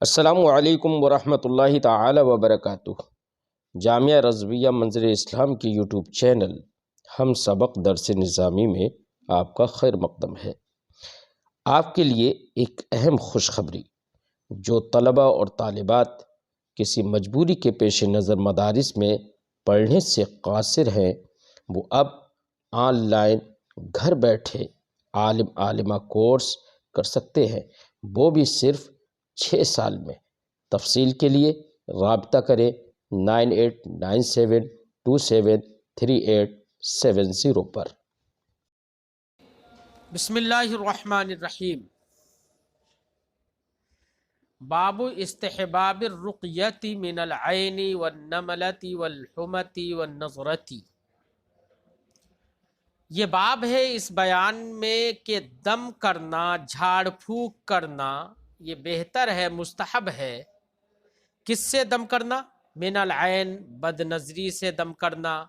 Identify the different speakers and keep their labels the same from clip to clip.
Speaker 1: السلام علیکم ورحمۃ اللہ تعالی وبرکاتہ۔ جامعہ رضویہ منظر اسلام کی یوٹیوب چینل ہم سبق درس نظامی میں آپ کا خیر مقدم ہے۔ آپ کے لیے ایک اہم خوشخبری، جو طلبہ اور طالبات کسی مجبوری کے پیش نظر مدارس میں پڑھنے سے قاصر ہیں، وہ اب آن لائن گھر بیٹھے عالمہ کورس کر سکتے ہیں، وہ بھی صرف 6 سال میں۔ تفصیل کے لیے رابطہ کریں 9897273870 پر۔
Speaker 2: بسم اللہ الرحمن الرحیم۔ باب استحباب الرقیۃ من العین والنملۃ والحمۃ والنظرۃ۔ یہ باب ہے اس بیان میں کہ دم کرنا، جھاڑ پھونک کرنا یہ بہتر ہے، مستحب ہے۔ کس سے دم کرنا؟ من العین، بد نظری سے دم کرنا،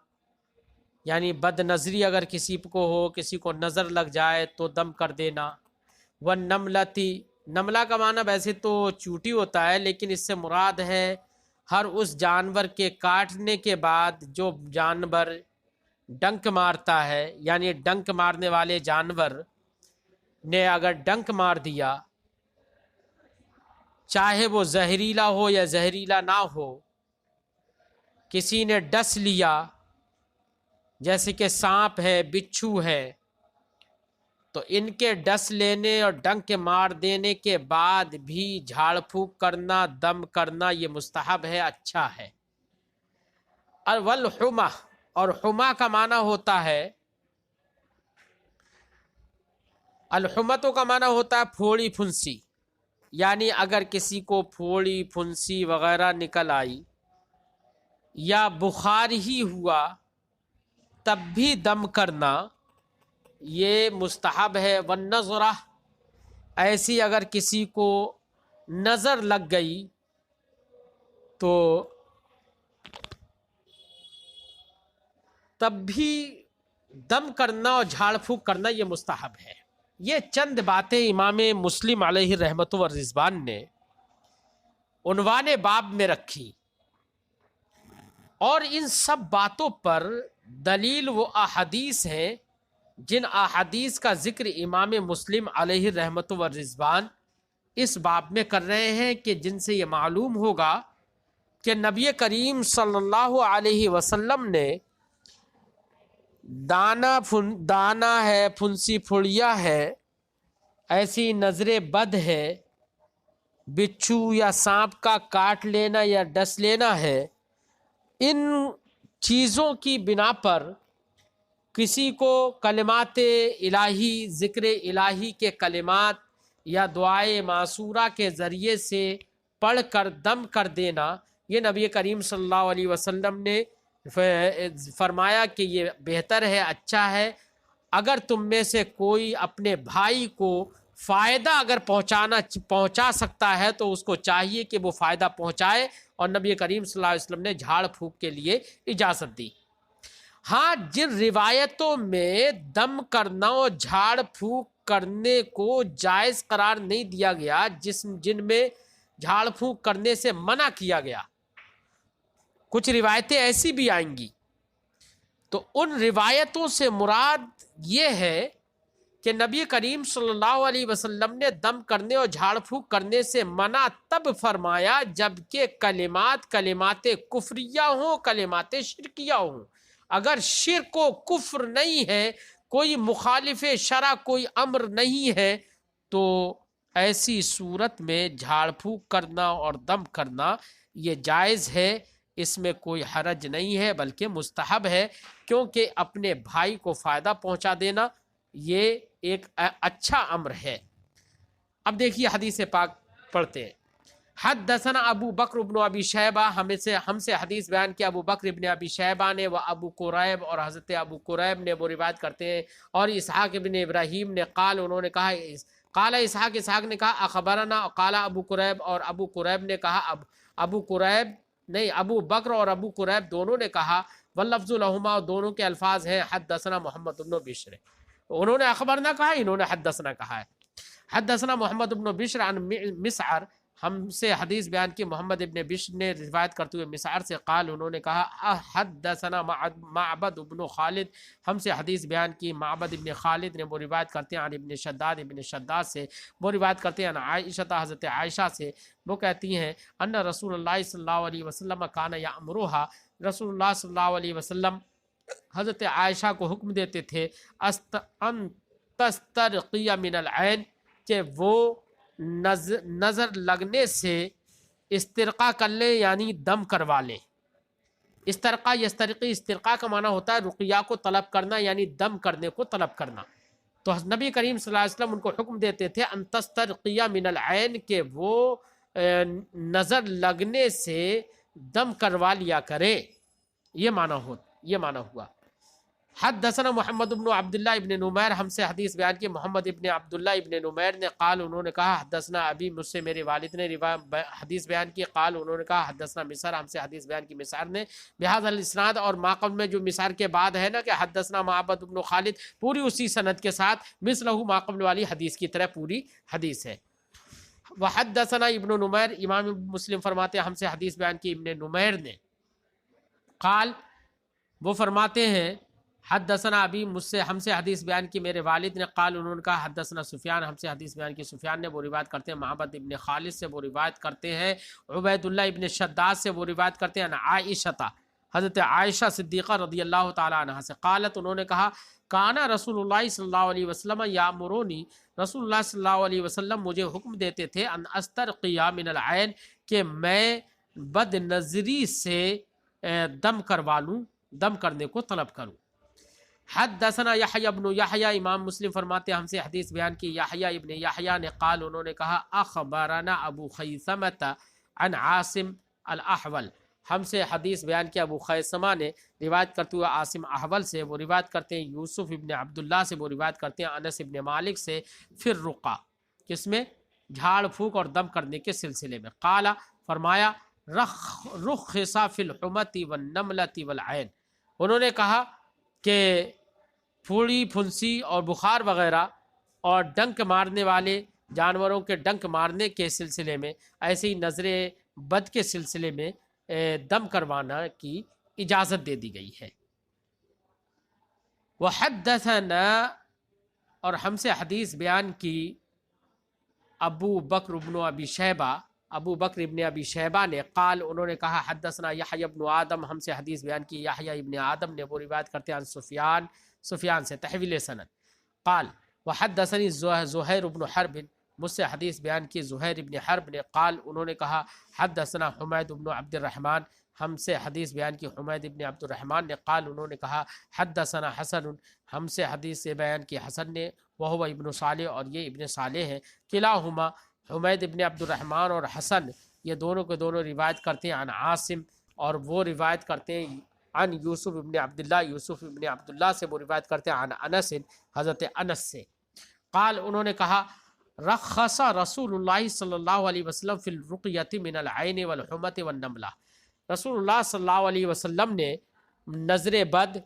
Speaker 2: یعنی بد نظری اگر کسی کو ہو، کسی کو نظر لگ جائے تو دم کر دینا۔ والنملۃ، نملہ کا معنی ویسے تو چوٹی ہوتا ہے، لیکن اس سے مراد ہے ہر اس جانور کے کاٹنے کے بعد جو جانور ڈنک مارتا ہے، یعنی ڈنک مارنے والے جانور نے اگر ڈنک مار دیا، چاہے وہ زہریلا ہو یا زہریلا نہ ہو، کسی نے ڈس لیا جیسے کہ سانپ ہے، بچھو ہے، تو ان کے ڈس لینے اور ڈنک مار دینے کے بعد بھی جھاڑ پھونک کرنا، دم کرنا یہ مستحب ہے، اچھا ہے۔ اور والحمہ، اور حمہ کا معنی ہوتا ہے، الحمتوں کا معنی ہوتا ہے پھوڑی پھنسی، یعنی اگر کسی کو پھوڑی پھنسی وغیرہ نکل آئی یا بخار ہی ہوا تب بھی دم کرنا یہ مستحب ہے۔ والنظرہ، ایسی اگر کسی کو نظر لگ گئی تو تب بھی دم کرنا اور جھاڑ پھونک کرنا یہ مستحب ہے۔ یہ چند باتیں امام مسلم علیہ رحمت و رضوان نے عنوان باب میں رکھی، اور ان سب باتوں پر دلیل وہ احادیث ہیں جن احادیث کا ذکر امام مسلم علیہ رحمت و رضوان اس باب میں کر رہے ہیں، کہ جن سے یہ معلوم ہوگا کہ نبی کریم صلی اللہ علیہ وسلم نے دانا ہے، پھنسی پھڑیا ہے، ایسی نظر بد ہے، بچھو یا سانپ کا کاٹ لینا یا ڈس لینا ہے، ان چیزوں کی بنا پر کسی کو کلمات الہی، ذکر الہی کے کلمات یا دعائے معصورہ کے ذریعے سے پڑھ کر دم کر دینا، یہ نبی کریم صلی اللہ علیہ وسلم نے فرمایا کہ یہ بہتر ہے، اچھا ہے۔ اگر تم میں سے کوئی اپنے بھائی کو فائدہ اگر پہنچا سکتا ہے تو اس کو چاہیے کہ وہ فائدہ پہنچائے، اور نبی کریم صلی اللہ علیہ وسلم نے جھاڑ پھونک کے لیے اجازت دی۔ ہاں، جن روایتوں میں دم کرنا اور جھاڑ پھونک کرنے کو جائز قرار نہیں دیا گیا، جن میں جھاڑ پھونک کرنے سے منع کیا گیا، کچھ روایتیں ایسی بھی آئیں گی، تو ان روایتوں سے مراد یہ ہے کہ نبی کریم صلی اللہ علیہ وسلم نے دم کرنے اور جھاڑ پھونک کرنے سے منع تب فرمایا جبکہ کلمات کفریہ ہوں، کلمات شرکیہ ہوں۔ اگر شرک و کفر نہیں ہے، کوئی مخالف شرع کوئی امر نہیں ہے، تو ایسی صورت میں جھاڑ پھونک کرنا اور دم کرنا یہ جائز ہے، اس میں کوئی حرج نہیں ہے بلکہ مستحب ہے، کیونکہ اپنے بھائی کو فائدہ پہنچا دینا یہ ایک اچھا امر ہے۔ اب دیکھیے حدیث پاک پڑھتے ہیں۔ حدثنا ابو بکر بن ابی شیبہ، ہم سے حدیث بیان کیا ابو بکر بن ابی شیبہ نے، و ابو قریب، اور حضرت ابو قریب نے وہ روایت کرتے ہیں، اور اسحاق بن ابراہیم نے قال، انہوں نے کہا، قال اسحاق نے کہا اخبرنا، قال ابو قریب، اور ابو قریب نے کہا، ابو بکر اور ابو قریب دونوں نے کہا، واللفظ لہما، دونوں کے الفاظ ہیں حدثنا محمد بن بشر، انہوں نے اخبرنا کہا، انہوں نے حدثنا کہا ہے۔ حدثنا محمد بن بشر عن مسعر ہم سے حدیث بیان کی محمد ابن بشر نے روایت کرتے ہوئے مسعر سے قال انہوں نے کہا حدثنا معبد ابن خالد، ہم سے حدیث بیان کی معبد ابن خالد نے، وہ روایت کرتے ہیں عن ابن شداد سے، وہ روایت کرتے ہیں عن عائشہ، حضرت عائشہ سے، وہ کہتی ہیں ان رسول اللہ صلی اللہ علیہ وسلم کان یامرھا، رسول اللہ صلی اللہ علیہ وسلم حضرت عائشہ کو حکم دیتے تھے ان تسترقی من العین، کہ وہ نظر لگنے سے استرقا کر لیں، یعنی دم کروا لیں۔ استرقا یسترقی، استرقا کا معنی ہوتا ہے رقیہ کو طلب کرنا، یعنی دم کرنے کو طلب کرنا۔ تو نبی کریم صلی اللہ علیہ وسلم ان کو حکم دیتے تھے ان تسترقی من العین، کہ وہ نظر لگنے سے دم کروا لیا کرے، یہ معنی ہوا۔ حدثنا محمد بن عبداللہ ابن نمیر، ہم سے حدیث بیان کی محمد ابن عبداللہ ابن نمیر نے، قال انہوں نے کہا حدثنا ابی، مجھ سے میرے والد نے حدیث بیان کی، قال انہوں نے کہا حدثنا مسعر، ہم سے حدیث بیان کی مسعر نے، بہذا الاسناد، اور ما قبل میں جو مسعر کے بعد ہے نا کہ حدثنا معبد بن خالد، پوری اسی سند کے ساتھ مثلہ ما قبل والی حدیث کی طرح پوری حدیث ہے۔ وحدثنا ابن نمیر، امام مسلم فرماتے ہیں ہم سے حدیث بیان کی ابن نمیر نے، قال وہ فرماتے ہیں حدثنا ابی، مجھ سے ہم سے حدیث بیان کی میرے والد نے، قال انہوں نے کہا حدثنا سفیان، ہم سے حدیث بیان کی سفیان نے، وہ روایت کرتے ہیں معبد ابن خالد سے، وہ روایت کرتے ہیں عبید اللہ ابن شداد سے، وہ روایت کرتے ہیں عائشہ، حضرت عائشہ صدیقہ رضی اللہ تعالی عنہا سے، قالت انہوں نے کہا کانا رسول اللہ صلی اللہ علیہ وسلم یامرونی، رسول اللہ صلی اللہ علیہ وسلم مجھے حکم دیتے تھے ان استرقی من العین، کہ میں بد نظری سے دم کروا لوں، دم کرنے کو طلب کروں۔ حدثنا یحییٰ ابن یحییٰ، امام مسلم فرماتے ہیں ہم سے حدیث بیان کی یحییٰ ابن یحییٰ نے، قال انہوں نے کہا اخبرنا ابو خیثمۃ عن عاصم الاحول، ہم سے حدیث بیان کیا ابو خیثمہ نے روایت کرتے ہوئے عاصم احول سے، وہ روایت کرتے ہیں یوسف ابن عبداللہ سے، وہ روایت کرتے ہیں انس ابن مالک سے، پھر رقا، کس میں؟ جھاڑ پھونک اور دم کرنے کے سلسلے میں، قال فرمایا رخص فی الحمۃ والنملۃ والعین، انہوں نے کہا کہ پھوڑی پھنسی اور بخار وغیرہ اور ڈنک مارنے والے جانوروں کے ڈنک مارنے کے سلسلے میں، ایسے ہی نظر بد کے سلسلے میں دم کروانا کی اجازت دے دی گئی ہے۔ وحدثنا، اور ہم سے حدیث بیان کی ابو بکر ابن ابی شیبہ، ابو بکر ابن ابی شیبہ نے، قال انہوں نے کہا حدثنا یحییٰ ابن آدم، ہم سے حدیث بیان کی یحییٰ ابن آدم نے، وہ روایت کرتے ہیں سفیان سے تحویل سند، قال وحدثنی زہیر ابن حرب، مجھ سے حدیث بیان کی زہیر ابن حرب نے، قال انہوں نے کہا حدثنا حمید ابن عبد الرحمن، ہم سے حدیث بیان کی حمید ابن عبد الرحمن نے، قال انہوں نے کہا حدثنا حسن، ہم سے حدیث سے بیان کی حسن نے، وہو ابن صالح، اور یہ ابن صالح ہے، کلاہما حمید ابن عبد الرحمن اور حسن، یہ دونوں کے دونوں روایت کرتے ہیں عن عاصم، اور وہ روایت کرتے ہیں عن یوسف ابن عبداللہ، یوسف ابن عبداللہ سے وہ روایت کرتے ہیں عن انس، حضرت انس سے، قال انہوں نے کہا رخص رسول اللہ صلی اللہ علیہ وسلم فی الرقیۃ من العین والحمۃ والنملہ، رسول اللہ صلی اللہ علیہ وسلم نے نظر بد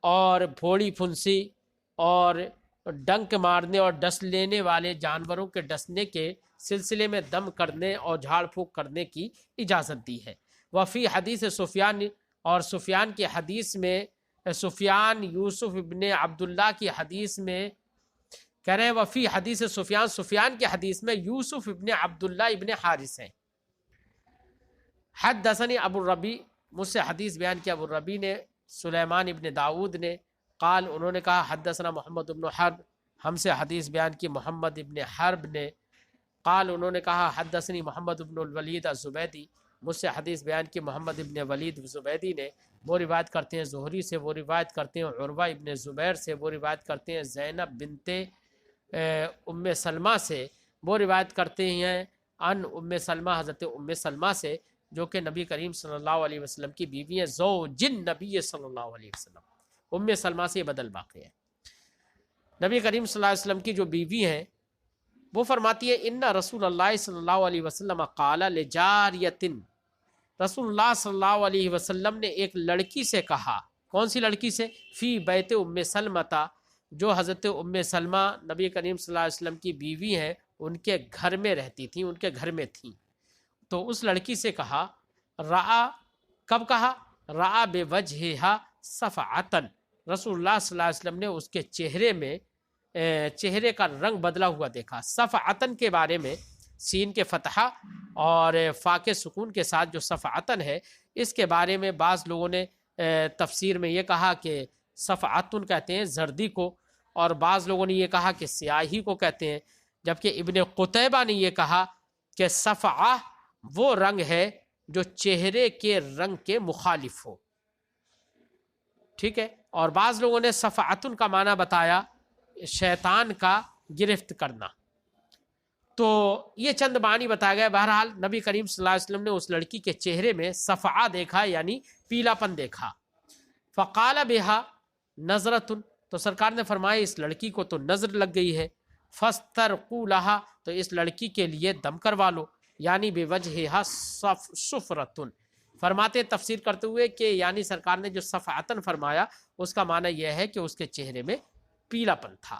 Speaker 2: اور پھوڑی پھنسی اور ڈنک مارنے اور ڈس لینے والے جانوروں کے ڈسنے کے سلسلے میں دم کرنے اور جھاڑ پھونک کرنے کی اجازت دی ہے۔ وفی حدیث سفیان، اور سفیان کی حدیث میں، سفیان یوسف ابن عبداللہ کی حدیث میں کہہ رہے ہیں وفی حدیث سفیان، سفیان کی حدیث میں یوسف ابن عبداللہ ابن حارث ہیں۔ حدثنی ابو الربیع، مجھ سے حدیث بیان کیا ابو الربیع نے، سلیمان ابن داود نے، قال انہوں نے کہا حدثنا محمد ابن حرب، ہم سے حدیث بیان کی محمد ابن حرب نے، قال انہوں نے کہا حدثنی محمد ابن الولید الزبیدی، مجھ سے حدیث بیان کی محمد ابن ولید الزبیدی نے، وہ روایت کرتے ہیں زہری سے، وہ روایت کرتے ہیں عروہ ابن زبیر سے، وہ روایت کرتے ہیں زینب بنت ام سلمہ سے، وہ روایت کرتے ہیں ان ام سلمہ، حضرت ام سلمہ سے، جو کہ نبی کریم صلی اللہ علیہ وسلم کی بیوی ہیں، زوج نبی صلی اللہ علیہ وسلم، ام سلمہ سے یہ بدل باقی ہے، نبی کریم صلی اللہ علیہ وسلم کی جو بیوی ہیں، وہ فرماتی ہے ان رسول اللہ صلی اللہ علیہ وسلم قال لجاریۃ، رسول اللہ صلی اللہ علیہ وسلم نے ایک لڑکی سے کہا، کون سی لڑکی سے؟ فی بیت ام سلمہ، جو حضرت ام سلمہ نبی کریم صلی اللہ علیہ وسلم کی بیوی ہیں، ان کے گھر میں رہتی تھیں، ان کے گھر میں تھیں۔ تو اس لڑکی سے کہا رعا، کب کہا؟ رعا بے وجہہا صفعتن، رسول اللہ صلی اللہ علیہ وسلم نے اس کے چہرے میں چہرے کا رنگ بدلا ہوا دیکھا۔ صفعتن کے بارے میں سین کے فتحہ اور فا کے سکون کے ساتھ جو صفعتن ہے، اس کے بارے میں بعض لوگوں نے تفسیر میں یہ کہا کہ صفعتن کہتے ہیں زردی کو، اور بعض لوگوں نے یہ کہا کہ سیاہی کو کہتے ہیں، جبکہ ابن قتیبہ نے یہ کہا کہ صفعہ وہ رنگ ہے جو چہرے کے رنگ کے مخالف ہو، ٹھیک ہے۔ اور بعض لوگوں نے صفعتن کا معنی بتایا شیطان کا گرفت کرنا۔ تو یہ چند معنی بتایا گیا۔ بہرحال نبی کریم صلی اللہ علیہ وسلم نے اس لڑکی کے چہرے میں صفعہ دیکھا، یعنی پیلا پن دیکھا۔ فقال بها نظرۃ، تو سرکار نے فرمایا اس لڑکی کو تو نظر لگ گئی ہے۔ فاسترقوا لها، تو اس لڑکی کے لیے دم کروا لو، یعنی بوجہہا صفرۃ۔ فرماتے تفسیر کرتے ہوئے کہ یعنی سرکار نے جو صفعتن فرمایا اس کا معنی یہ ہے کہ اس کے چہرے میں پیلا پن تھا۔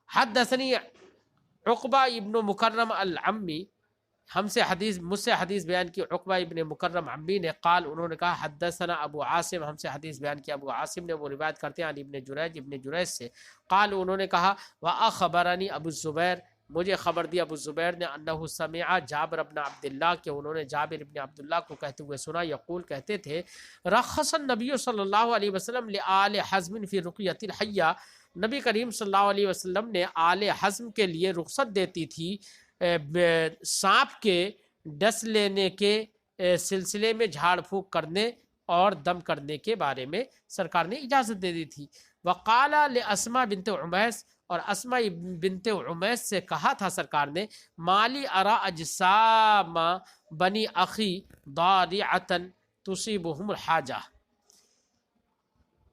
Speaker 2: حدثنی عقبہ ابن مکرم العمی، مجھ سے حدیث بیان کی عقبہ ابن مکرم عمی نے، قال انہوں نے کہا حدثنا ابو عاصم، ہم سے حدیث بیان کیا ابو عاصم نے، وہ روایت کرتے ہیں عن ابن جریج سے، قال انہوں نے کہا واخبرنی ابو الزبیر، مجھے خبر دی ابو الزبیر نے، انہ سمع جابر بن عبداللہ، کہ انہوں نے جابر بن عبداللہ کو کہتے ہوئے سنا، یقول کہتے تھے رخص النبی صلی اللہ علیہ وسلم لآل حزم فی رقیۃ الحیہ، نبی کریم صلی اللہ علیہ وسلم نے آل حزم کے لیے رخصت دیتی تھی سانپ کے ڈس لینے کے سلسلے میں جھاڑ پھونک کرنے اور دم کرنے کے بارے میں سرکار نے اجازت دے دی تھی۔ وقال لاسما بنت عمیس، اور اسما بنت عمیس سے کہا تھا سرکار نے مالی ارا اجسام بنی اخی ضارعۃ تصیبہم الحاجہ،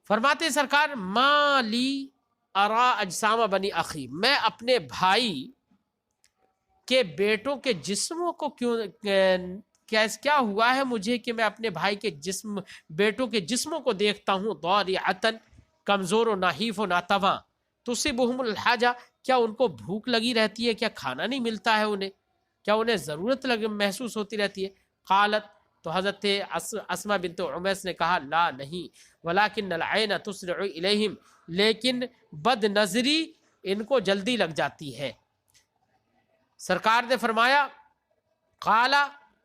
Speaker 2: فرماتے سرکار مالی ارا اجسام بنی اخی، میں اپنے بھائی کے بیٹوں کے جسموں کو کیا ہوا ہے مجھے کہ میں اپنے بھائی کے بیٹوں کے جسموں کو دیکھتا ہوں، ضارعۃ، کمزور و نحیف و ناتواں، تصیبہم الحاجہ، کیا ان کو بھوک لگی رہتی ہے، کیا کھانا نہیں ملتا ہے انہیں، کیا انہیں ضرورت محسوس ہوتی رہتی ہے؟ قالت، تو حضرت اسما بنت عمیس نے کہا لا نہیں، ولکن العین تسرع الیہم، لیکن بد نظری ان کو جلدی لگ جاتی ہے۔ سرکار نے فرمایا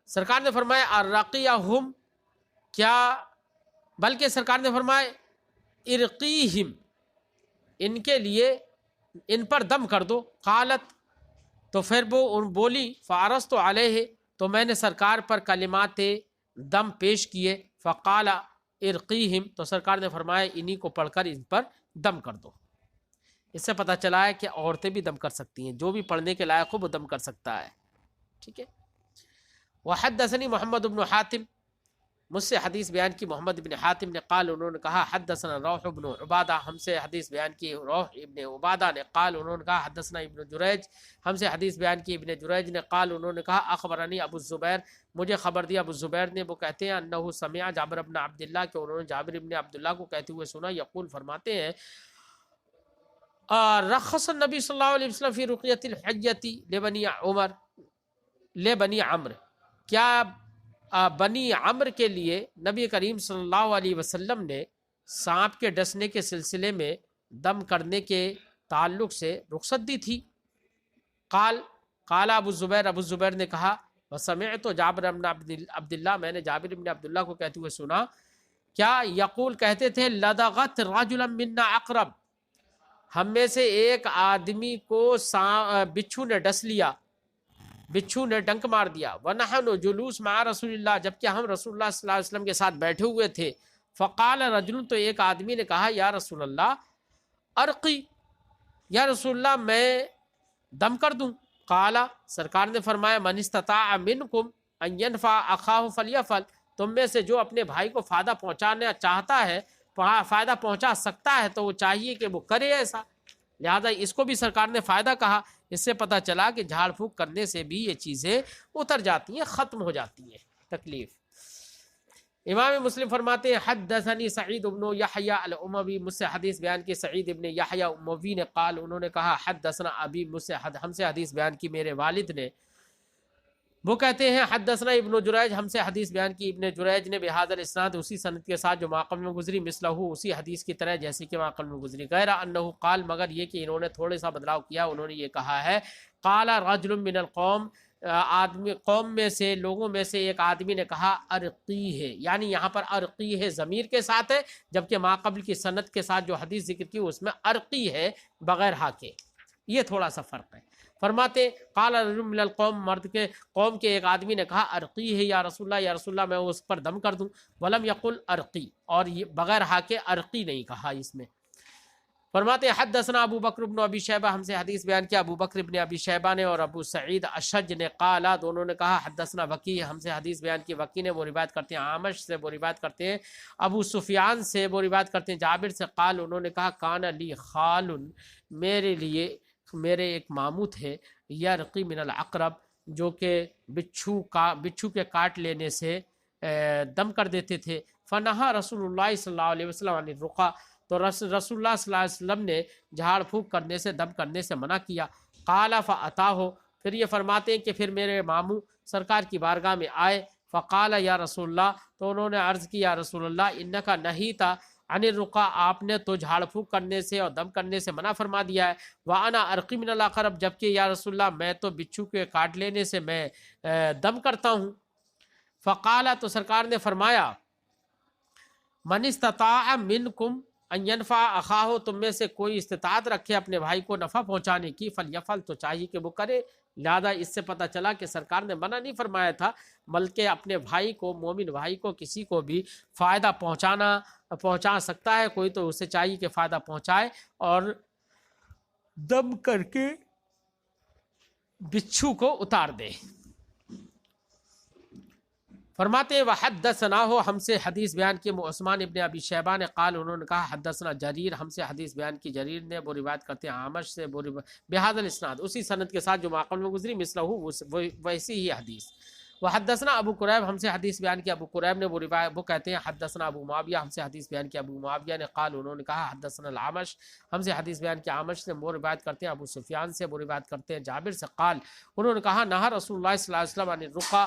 Speaker 2: سرکار نے فرمایا ارقیہم، کیا، بلکہ سرکار نے فرمایا ارقیہم، ان کے لیے ان پر دم کر دو۔ قالت، تو پھر وہ بولی فعرضت علیہ، تو میں نے سرکار پر کلمات دم پیش کیے۔ فقال ارقیہم، تو سرکار نے فرمایا انہی کو پڑھ کر ان پر دم کر دو۔ اس سے پتہ چلا ہے کہ عورتیں بھی دم کر سکتی ہیں، جو بھی پڑھنے کے لائق ہو وہ دم کر سکتا ہے، ٹھیک ہے۔ وحدثنی محمد بن حاتم، مجھ سے حدیث بیان کی محمد بن حاتم نے، قال انہوں نے کہا حدثنا روح بن عبادہ، ہم سے حدیث بیان کی روح ابن عبادہ نے، قال انہوں نے کہا حدثنا ابن جریج، ہم سے حدیث بیان کی ابن جریج نے، قال انہوں نے کہا اخبرنی ابو الزبیر، مجھے خبر دیا ابو الزبیر نے، وہ کہتے ہیں انہ سمع جابر بن عبداللہ، کہ انہوں نے جابر بن عبداللہ کو کہتے ہوئے سنا، یقول فرماتے ہیں رخص النبی صلی اللہ علیہ وسلم فی رقیۃ الحیۃ لبنی عمرو، کیا بنی عمرو کے لیے نبی کریم صلی اللہ علیہ وسلم نے سانپ کے ڈسنے کے سلسلے میں دم کرنے کے تعلق سے رخصت دی تھی؟ قال ابو الزبیر نے کہا وسمعت جابر بن عبداللہ، میں نے جابر بن عبداللہ کو کہتے ہوئے سنا، کیا یقول کہتے تھے لدغت رجلا منا عقرب، ہم میں سے ایک آدمی کو بچھو نے ڈس لیا، بچھو نے ڈنک مار دیا، وَنَحْنُ جُلُوسٌ مع رسول اللہ، جبکہ ہم رسول اللہ صلی اللہ علیہ وسلم کے ساتھ بیٹھے ہوئے تھے۔ فقال رجل، تو ایک آدمی نے کہا یا رسول اللہ ارقی، یا رسول اللہ میں دم کر دوں؟ قال، سرکار نے فرمایا من استطاع منکم ان ينفع اخاہ فلیفعل، تم میں سے جو اپنے بھائی کو فائدہ پہنچانا چاہتا ہے، فائدہ پہنچا سکتا ہے، تو وہ چاہیے کہ وہ کرے ایسا۔ لہذا اس کو بھی سرکار نے فائدہ کہا۔ اس سے پتہ چلا کہ جھاڑ پھونک کرنے سے بھی یہ چیزیں اتر جاتی ہیں، ختم ہو جاتی ہیں تکلیف۔ امام مسلم فرماتے ہیں حدثنی سعید بن یحییٰ الاموی، مجھ سے حدیث بیان کی سعید ابن یحییٰ اموی نے، قال انہوں نے کہا حدثنا ابی، ہم سے حدیث بیان کی میرے والد نے، وہ کہتے ہیں حدثنا ابن جریج، ہم سے حدیث بیان کی ابن جریج نے بہذا الاسناد، اسی سند کے ساتھ جو ماقبل میں گزری، مثلہ اسی حدیث کی طرح جیسے کہ ماقبل میں گزری، غیر انہ قال، مگر یہ کہ انہوں نے تھوڑے سا بدلاؤ کیا، انہوں نے یہ کہا ہے قال رجل من القوم، آدمی قوم میں سے، لوگوں میں سے ایک آدمی نے کہا ارقی ہے، یعنی یہاں پر ارقی ہے ضمیر کے ساتھ ہے، جبکہ ماقبل کی سند کے ساتھ جو حدیث ذکر کی اس میں ارقی ہے بغیر ہا کے، یہ تھوڑا سا فرق ہے۔ فرماتے قال رجل من القوم، مرد کے قوم کے ایک آدمی نے کہا ارقی ہے یا رسول اللہ، یا رسول اللہ میں اس پر دم کر دوں، ولم یقل ارقی، اور یہ بغیر ہا کے ارقی نہیں کہا اس میں۔ فرماتے حدثنا ابو بکر بن ابی شیبہ، ہم سے حدیث بیان کیا ابو بکر بن ابی شیبہ نے اور ابو سعید اشج نے، قالا دونوں نے کہا حدثنا وکی، ہم سے حدیث بیان کی وکی نے، وہ روایت کرتے ہیں عامش سے، وہ روایت کرتے ہیں ابو سفیان سے، وہ روایت کرتے ہیں جابر سے، قال انہوں نے کہا کان لی خال، میرے لیے میرے ایک ماموں تھے، یرقی من العقرب، جو کہ بچھو کے کاٹ لینے سے دم کر دیتے تھے، فنہا رسول اللہ صلی اللہ علیہ وسلم عن الرقا، تو رسول اللہ صلی اللہ علیہ وسلم نے جھاڑ پھونک کرنے سے، دم کرنے سے منع کیا، قال فاتاہ، پھر یہ فرماتے ہیں کہ پھر میرے ماموں سرکار کی بارگاہ میں آئے، فقال یا رسول اللہ، تو انہوں نے عرض کی یا رسول اللہ انکا نہیتا عن الرقا، آپ نے تو جھاڑ پھونک کرنے سے اور دم کرنے سے منع فرما دیا ہے، وانا ارقی من العقرب، جبکہ یا رسول اللہ میں تو بچھو کے کاٹ لینے سے میں دم کرتا ہوں۔ فقال، تو سرکار نے فرمایا من استطاع منکم ان ينفع اخاہ، تم میں سے کوئی استطاعت رکھے اپنے بھائی کو نفع پہنچانے کی، فلیفعل، تو چاہیے کہ وہ کرے۔ لہذا اس سے پتہ چلا کہ سرکار نے منع نہیں فرمایا تھا، بلکہ اپنے بھائی کو، مومن بھائی کو، کسی کو بھی فائدہ پہنچا سکتا ہے کوئی، تو اسے چاہیے کہ فائدہ پہنچائے اور دم کر کے بچھو کو اتار دے۔ فرماتے وحدثنا ہو، ہم سے حدیث بیان کی عثمان ابن ابی شیبہ نے، قال انہوں نے کہا حدثنا جریر، ہم سے حدیث بیان کی جریر نے، وہ روایت کرتے ہیں عامش سے، بہذا الاسناد، اسی سند کے ساتھ جو ماقبل میں گزری، مثلہ ویسی ہی حدیث۔ وحدثنا ابو قریب، ہم سے حدیث بیان کی ابو قریب نے، وہ کہتے ہیں حدثنا ابو معاویہ، ہم سے حدیث بیان کی ابو معاویہ نے، قال انہوں نے کہا حدثنا العامش، ہم سے حدیث بیان کی عامش سے، وہ روایت کرتے ہیں ابو سفیان سے، وہ روایت کرتے ہیں جابر سے، قال انہوں نے کہا نہا رسول اللہ صلی اللہ علیہ وسلم عن الرقا،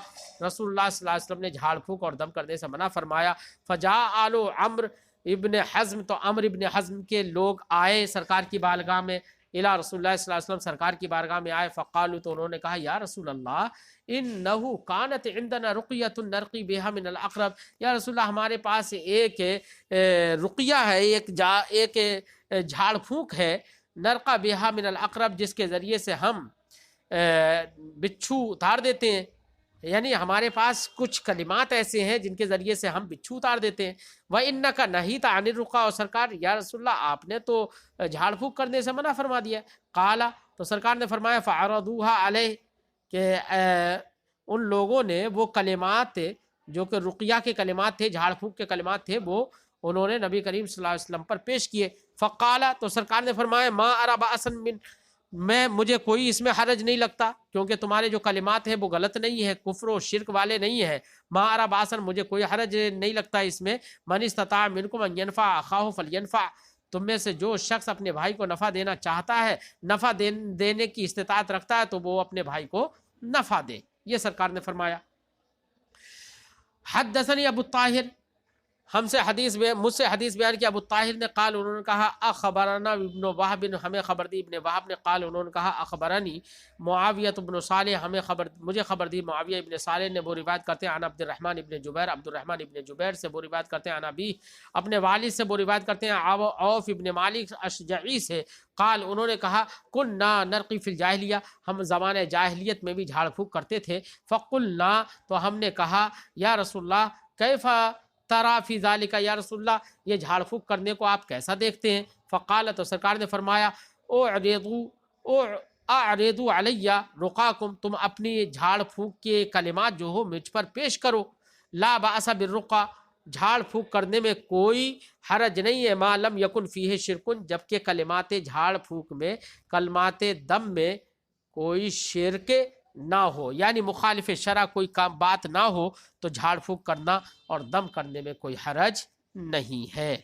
Speaker 2: رسول اللہ صلی اللہ علیہ وسلم نے جھاڑ پھونک اور دم کرنے سے منع فرمایا، فجاء آل عمرو ابن حزم، تو عمرو ابن حزم کے لوگ آئے سرکار کی بارگاہ میں، الی رسول اللہ صلی اللہ علیہ وسلم، سرکار کی بارگاہ میں آئے، فقالوا، تو انہوں نے کہا یا رسول اللہ انہو کانت عندنا رقیۃ نرقی بها من العقرب، یا رسول اللہ ہمارے پاس ایک رقیہ ہے، ایک جھاڑ پھونک ہے، نرقا بها من العقرب، جس کے ذریعے سے ہم بچھو اتار دیتے ہیں، یعنی ہمارے پاس کچھ کلمات ایسے ہیں جن کے ذریعے سے ہم بچھو اتار دیتے ہیں۔ وَإِنَّكَ نَهِيتَ عَنِ الرُّقَىٰ، اور سرکار یا رسول اللہ آپ نے تو جھاڑ پھونک کرنے سے منع فرما دیا۔ قال، تو سرکار نے فرمایا فَعَرَضُوهَا عَلَيْهِ، کہ ان لوگوں نے وہ کلمات جو کہ رقیہ کے کلمات تھے، جھاڑ پھونک کے کلمات تھے، وہ انہوں نے نبی کریم صلی اللہ علیہ وسلم پر پیش کیے۔ فقال، تو سرکار نے فرمایا ما ارى بأسا من، مجھے کوئی اس میں حرج نہیں لگتا، کیونکہ تمہارے جو کلمات ہیں وہ غلط نہیں ہے، کفر و شرک والے نہیں ہیں۔ ما ارى بأسا، مجھے کوئی حرج نہیں لگتا اس میں۔ من استطاع منکم ان ينفع اخاه فلينفع، تم میں سے جو شخص اپنے بھائی کو نفع دینا چاہتا ہے، نفع دینے کی استطاعت رکھتا ہے، تو وہ اپنے بھائی کو نفع دے، یہ سرکار نے فرمایا۔ حدثنی ابو الطاہر، مجھ سے حدیث بیان کی ابو طاہر نے، قال انہوں نے کہا اخبرنا ابن وہب، ہمیں خبر دی ابن وہب نے، قال انہوں نے کہا اخبرنی معاویہ بن صالح، مجھے خبر دی معاویہ ابن صالح نے، وہ روایت کرتے ہیں عن عبد الرحمن ابن جبیر، عبد الرحمن ابن جبیر سے، وہ روایت کرتے ہیں عن ابی، اپنے والد سے، وہ روایت کرتے ہیں عوف ابن مالک اشجعی سے، قال انہوں نے کہا کننا نرقی فی الجاہلیہ، ہم زمانہ جاہلیت میں بھی جھاڑ پھونک کرتے تھے، فقلنا، تو ہم نے کہا یا رسول اللہ کیف ترا فی ذالک، یا رسول اللہ یہ جھاڑ پھونک کرنے کو آپ کیسا دیکھتے ہیں؟ فقال، تو سرکار نے فرمایا اعرضوا علی رقاکم، تم اپنی جھاڑ پھونک کے کلمات جو ہو مجھ پر پیش کرو، لا باس بالرقا، جھاڑ پھونک کرنے میں کوئی حرج نہیں ہے، ما لم یکن فیہ شرکن، جبکہ کلمات جھاڑ پھونک میں، کلمات دم میں کوئی شرک نہ ہو، یعنی مخالف شرع کوئی بات نہ ہو، تو جھاڑ پھونک کرنا اور دم کرنے میں کوئی حرج نہیں ہے۔